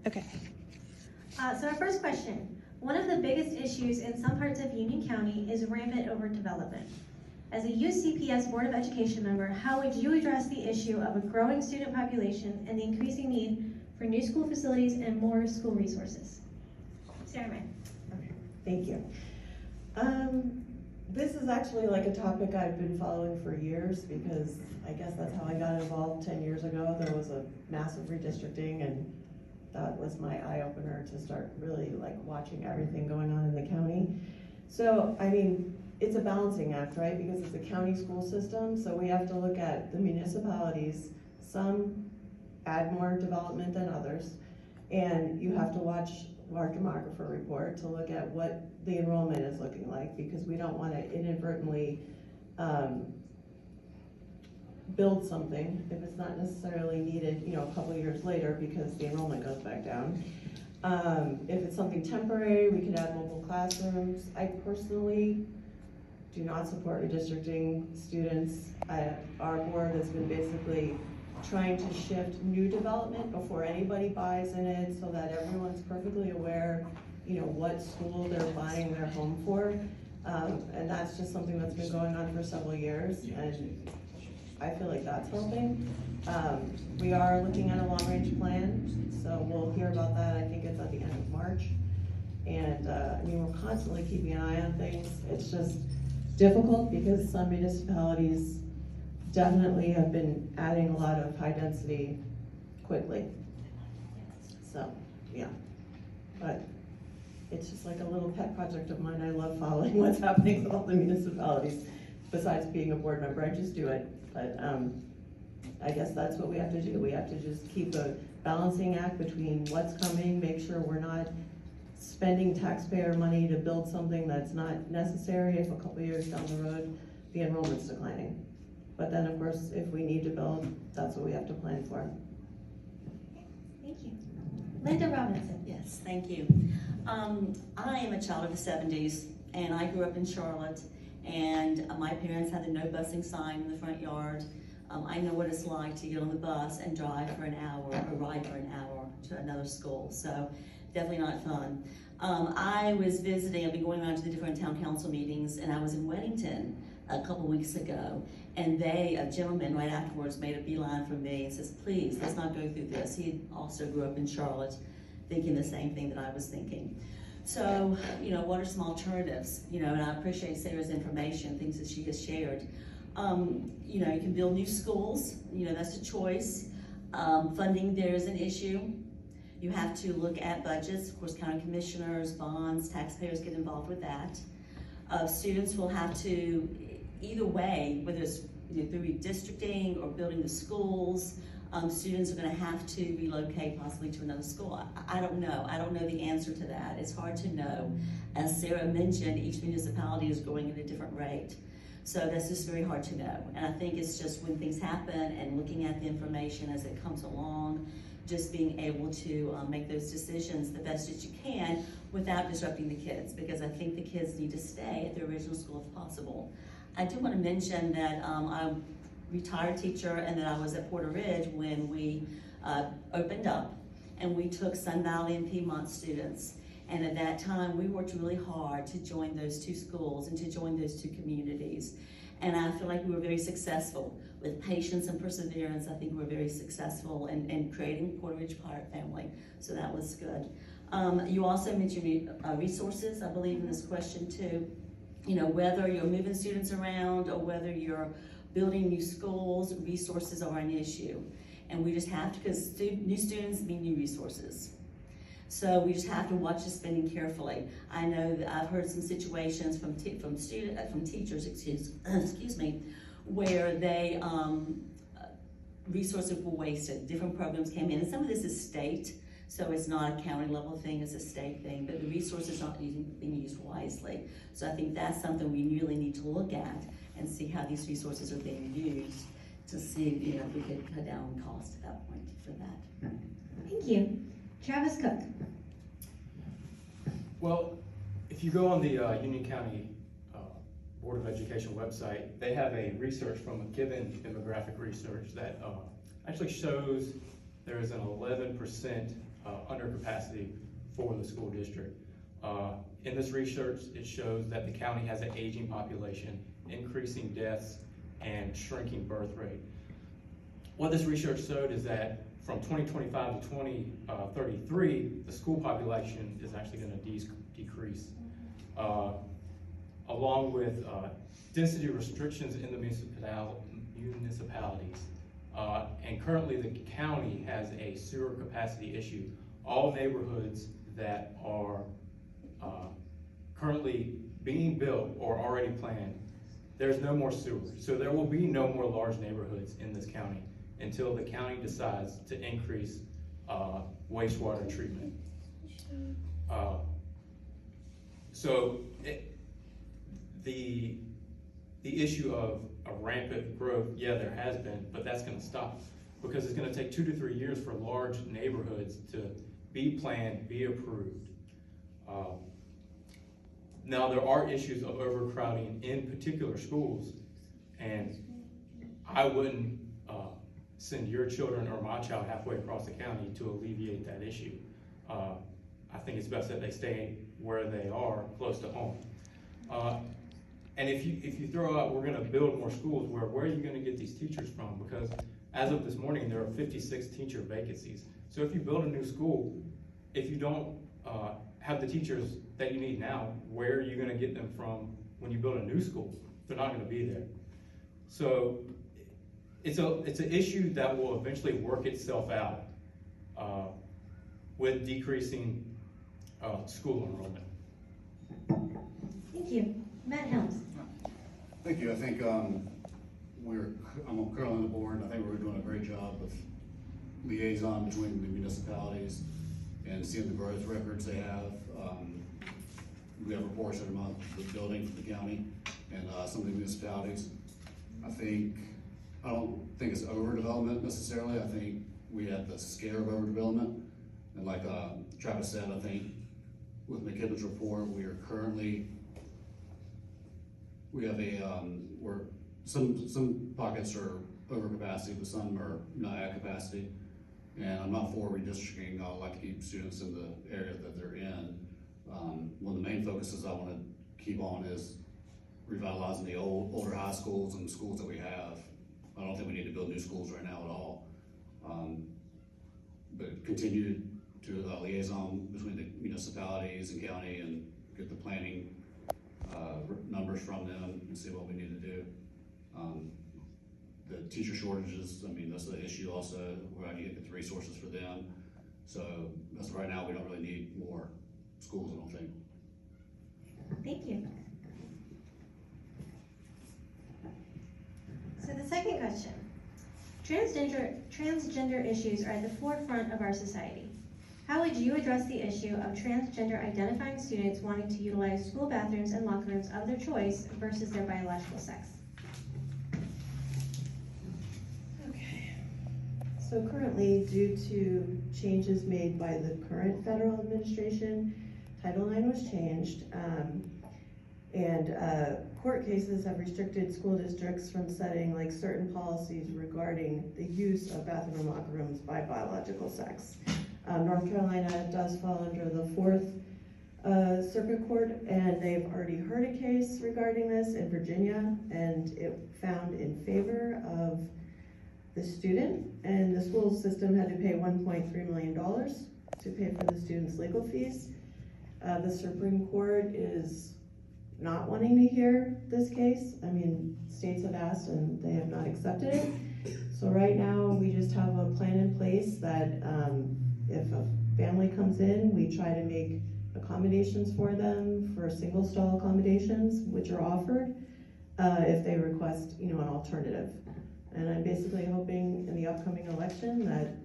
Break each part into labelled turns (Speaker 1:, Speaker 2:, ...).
Speaker 1: Okay.
Speaker 2: So our first question. One of the biggest issues in some parts of Union County is rampant overdevelopment. As a UCPS Board of Education member, how would you address the issue of a growing student population and the increasing need for new school facilities and more school resources? Sarah May.
Speaker 3: Okay, thank you. This is actually like a topic I've been following for years because I guess that's how I got involved 10 years ago. There was a massive redistricting and that was my eye-opener to start really like watching everything going on in the county. So, I mean, it's a balancing act, right? Because it's a county school system, so we have to look at the municipalities. Some add more development than others, and you have to watch our demographer report to look at what the enrollment is looking like, because we don't want to inadvertently build something if it's not necessarily needed, you know, a couple of years later because the enrollment goes back down. If it's something temporary, we could add mobile classrooms. I personally do not support redistricting students. Our board has been basically trying to shift new development before anybody buys in it so that everyone's perfectly aware, you know, what school they're buying their home for. And that's just something that's been going on for several years, and I feel like that's helping. We are looking at a long-range plan, so we'll hear about that. I think it's at the end of March. And I mean, we're constantly keeping an eye on things. It's just difficult because some municipalities definitely have been adding a lot of high density quickly. So, yeah, but it's just like a little pet project of mine. I love following what's happening with all the municipalities. Besides being a board member, I just do it. But I guess that's what we have to do. We have to just keep a balancing act between what's coming, make sure we're not spending taxpayer money to build something that's not necessary if a couple years down the road the enrollment's declining. But then of course, if we need to build, that's what we have to plan for.
Speaker 2: Thank you. Linda Robinson.
Speaker 4: Yes, thank you. I am a child of the 70s and I grew up in Charlotte, and my parents had the no busing sign in the front yard. I know what it's like to get on the bus and drive for an hour or ride for an hour to another school, so definitely not fun. I was visiting, I've been going around to the different town council meetings, and I was in Weddington a couple weeks ago, and a gentleman right afterwards made a beeline for me and says, please, let's not go through this. He also grew up in Charlotte, thinking the same thing that I was thinking. So, you know, what are some alternatives? You know, and I appreciate Sarah's information, things that she has shared. You know, you can build new schools, you know, that's a choice. Funding, there is an issue. You have to look at budgets. Of course, county commissioners, bonds, taxpayers get involved with that. Students will have to, either way, whether it's through redistricting or building the schools, students are going to have to relocate possibly to another school. I don't know. I don't know the answer to that. It's hard to know. As Sarah mentioned, each municipality is growing at a different rate. So that's just very hard to know. And I think it's just when things happen and looking at the information as it comes along, just being able to make those decisions the best that you can without disrupting the kids, because I think the kids need to stay at their original school if possible. I do want to mention that I'm a retired teacher and that I was at Porter Ridge when we opened up, and we took Sun Valley and Piedmont students. And at that time, we worked really hard to join those two schools and to join those two communities. And I feel like we were very successful. With patience and perseverance, I think we were very successful in creating Porter Ridge Pirate Family. So that was good. You also mentioned resources, I believe, in this question too. You know, whether you're moving students around or whether you're building new schools, resources are an issue. And we just have to, because new students mean new resources. So we just have to watch the spending carefully. I know that I've heard some situations from teachers, excuse me, where they resources were wasted. Different programs came in, and some of this is state, so it's not a county level thing, it's a state thing, but the resources aren't being used wisely. So I think that's something we really need to look at and see how these resources are being used to see, you know, if we could cut down on cost at that point for that.
Speaker 2: Thank you. Travis Cook.
Speaker 5: Well, if you go on the Union County Board of Education website, they have a research from McKibben demographic research that actually shows there is an 11% under capacity for the school district. In this research, it shows that the county has an aging population, increasing deaths, and shrinking birth rate. What this research showed is that from 2025 to 2033, the school population is actually going to decrease, along with density restrictions in the municipalities. And currently the county has a sewer capacity issue. All neighborhoods that are currently being built or already planned, there's no more sewer. So there will be no more large neighborhoods in this county until the county decides to increase wastewater treatment. The issue of a rampant growth, yeah, there has been, but that's gonna stop because it's gonna take 2 to 3 years for large neighborhoods to be planned, be approved. Now there are issues of overcrowding in particular schools, and I wouldn't send your children or my child halfway across the county to alleviate that issue. I think it's best that they stay where they are, close to home. And if you throw out, we're gonna build more schools, where are you gonna get these teachers from? Because as of this morning, there are 56 teacher vacancies. So if you build a new school, if you don't have the teachers that you need now, where are you gonna get them from when you build a new school? They're not gonna be there. So it's an issue that will eventually work itself out with decreasing school enrollment.
Speaker 2: Thank you. Matt Helms.
Speaker 1: Thank you. I think I'm currently on the board, and I think we're doing a great job of liaison between the municipalities and seeing the growth records they have. We have reports every month of the building for the county and some of the municipalities. I don't think it's overdevelopment necessarily. I think we have the scare of overdevelopment. And like Travis said, I think with McKibben's report, we have where some pockets are over capacity, but some are not at capacity. And I'm not for redistricting. I would like to keep students in the area that they're in. One of the main focuses I want to keep on is revitalizing the older high schools and the schools that we have. I don't think we need to build new schools right now at all. But continue to liaison between the municipalities and county and get the planning numbers from them and see what we need to do. The teacher shortages, I mean, that's the issue also, where I need to get the resources for them. So that's right now, we don't really need more schools, I don't think.
Speaker 2: Thank you. So the second question. Transgender issues are at the forefront of our society. How would you address the issue of transgender identifying students wanting to utilize school bathrooms and locker rooms of their choice versus their biological sex?
Speaker 3: Okay. So currently, due to changes made by the current federal administration, Title IX was changed, and court cases have restricted school districts from setting like certain policies regarding the use of bathroom and locker rooms by biological sex. North Carolina does fall under the 4th Circuit Court, and they've already heard a case regarding this in Virginia, and it found in favor of the student, and the school system had to pay $1.3 million to pay for the student's legal fees. The Supreme Court is not wanting to hear this case. I mean, states have asked and they have not accepted it. So right now, we just have a plan in place that if a family comes in, we try to make accommodations for them for single stall accommodations, which are offered if they request, an alternative. And I'm basically hoping in the upcoming election that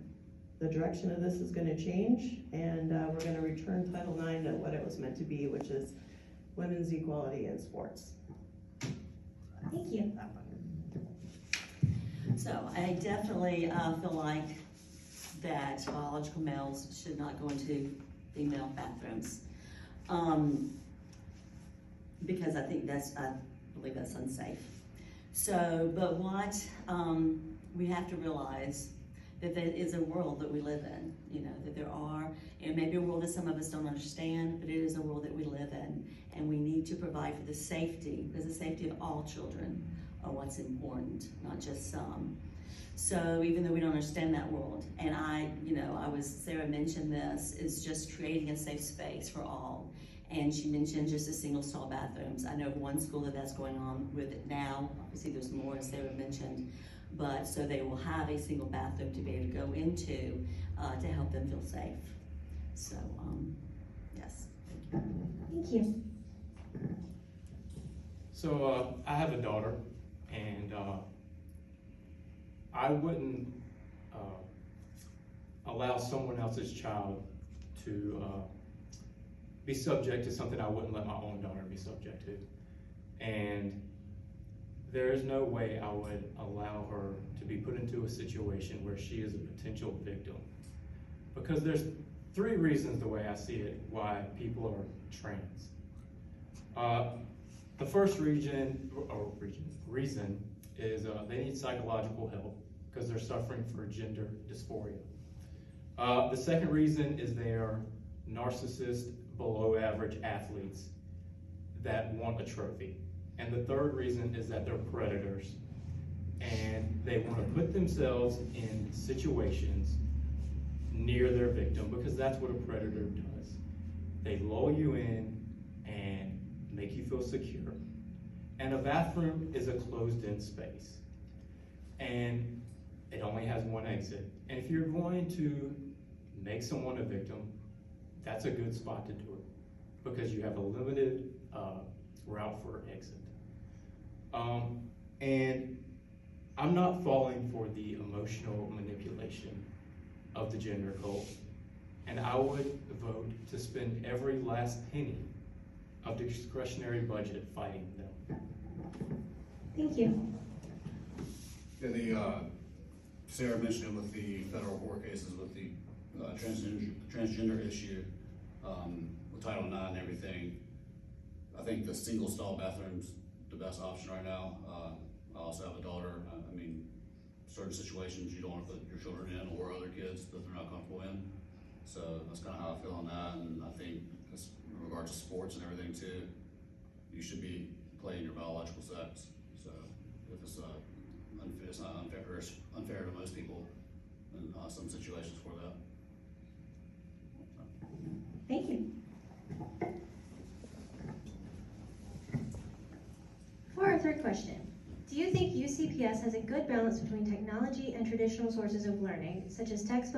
Speaker 3: the direction of this is going to change, and we're going to return Title IX to what it was meant to be, which is women's equality in sports.
Speaker 2: Thank you.
Speaker 4: So I definitely feel like that biological males should not go into female bathrooms. Because I believe that's unsafe. So, but what we have to realize that there is a world that we live in, that there are, maybe a world that some of us don't understand, but it is a world that we live in, and we need to provide for the safety, because the safety of all children are what's important, not just some. So even though we don't understand that world, and Sarah mentioned this, is just creating a safe space for all. And she mentioned just the single stall bathrooms. I know of one school that's going on with it now. Obviously there's more, as Sarah mentioned, but so they will have a single bathroom to be able to go into to help them feel safe. So, yes, thank you.
Speaker 2: Thank you.
Speaker 5: So I have a daughter, and I wouldn't allow someone else's child to be subject to something I wouldn't let my own daughter be subject to. And there is no way I would allow her to be put into a situation where she is a potential victim. Because there's 3 reasons, the way I see it, why people are trans. The first reason is they need psychological help because they're suffering for gender dysphoria. The second reason is they are narcissist, below average athletes that want a trophy. And the third reason is that they're predators and they want to put themselves in situations near their victim, because that's what a predator does. They lull you in and make you feel secure. And a bathroom is a closed-in space, and it only has one exit. And if you're going to make someone a victim, that's a good spot to do it, because you have a limited route for exit. And I'm not falling for the emotional manipulation of the gender cult, and I would vote to spend every last penny of the discretionary budget fighting them.
Speaker 2: Thank you.
Speaker 1: Yeah, Sarah mentioned it with the federal court cases with the transgender issue, with Title IX and everything. I think the single stall bathroom's the best option right now. I also have a daughter. I mean, certain situations you don't want to put your children in, or other kids that they're not comfortable in. So that's kind of how I feel on that. And I think in regards to sports and everything too, you should be playing your biological sex. So if it's not unfair to most people in some situations for that.
Speaker 2: Thank you. For our third question, do you think UCPS has a good balance between technology and traditional sources of learning, such as textbooks,